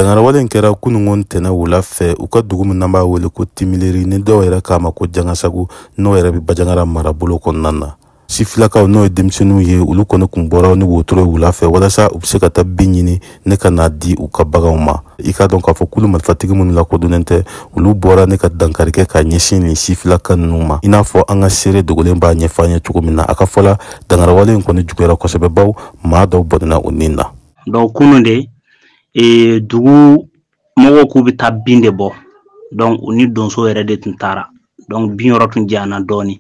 dangara walen kɛra kunungon tɛnɛ wula fɛ u ka dugu min n'an b'a wele ko Timileri ni dɔw yɛrɛ k'a ma ko Jangasagu n'o yɛrɛ bɛ Bajangara marabolo kɔnɔna na. Sifilakaw n'o ye denmisɛnninw ye olu kɔni kun bɔra ni wotoro wula fɛ walasa u bɛ se ka taa bin ɲini ne ka n'a di u ka baganw ma. I ka dɔn k'a fɔ kulu marifatigi minnu lakodɔnnen tɛ olu bɔra ne ka dankari kɛ ka ɲɛsin nin sifilaka ninnu ma i n'a fɔ an ka seere dogolen b'a ɲɛfɔ an ye cogo min na. A ka fɔla dangara wale in kɔni juguyara kosɛbɛ baw maa dɔw bɔnna u nin na. Donc kunun de dugu mɔgɔw k'u bɛ taa bin de bɔ donc u ni donso yɛrɛ de tun taara donc bin yɔrɔ tun janyana dɔɔni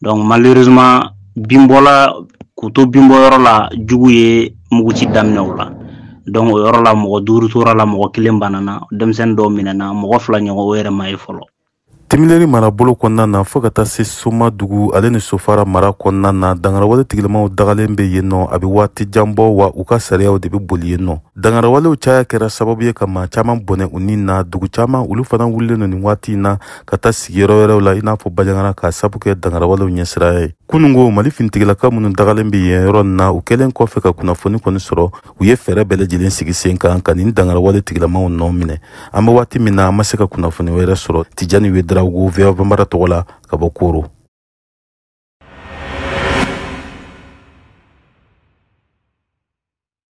donc malheureusement bin bɔla k'u to bin bɔ yɔrɔ la jugu ye muguci daminɛ o la donc o yɔrɔ la mɔgɔ 5 tora la mɔgɔ 1 banana denmisɛnnin dɔw minɛna mɔgɔ 2 ɲɔgɔn o yɛrɛ ma ye fɔlɔ. Timileri marabolo kɔnɔna na fo ka taa se Soma dugu ale ni Sofara mara kɔnɔna na dangarawale tigilamaw dagalen bɛ yen nɔ a bɛ waati jan bɔ wa u ka sariyaw de bɛ boli yen nɔ. Dangarawalew caya kɛra sababu ye ka maa caman bɔnɛ u ni na dugu caman olu fana wulilen no nin waati in na ka taa sigiyɔrɔ wɛrɛw la i n'a fɔ Bajangara ka sabu kɛ dangarawalew ɲɛsiraya ye. Kunungo Mali finitigilaka minnu dagalen bɛ yen yɔrɔ na u kɛlen kɔfɛ ka kunnafoni kɔni sɔrɔ u ye fɛɛrɛ bɛɛ lajɛlen sigi sen kan ka nin dangarawale tigilamaw nɔ minɛ. An bɛ waati min na an ma se ka kunnafoni wɛrɛ sɔrɔ. Tijani Wederawogo VOA Bambara tɔgɔ la ka bɔ Koro.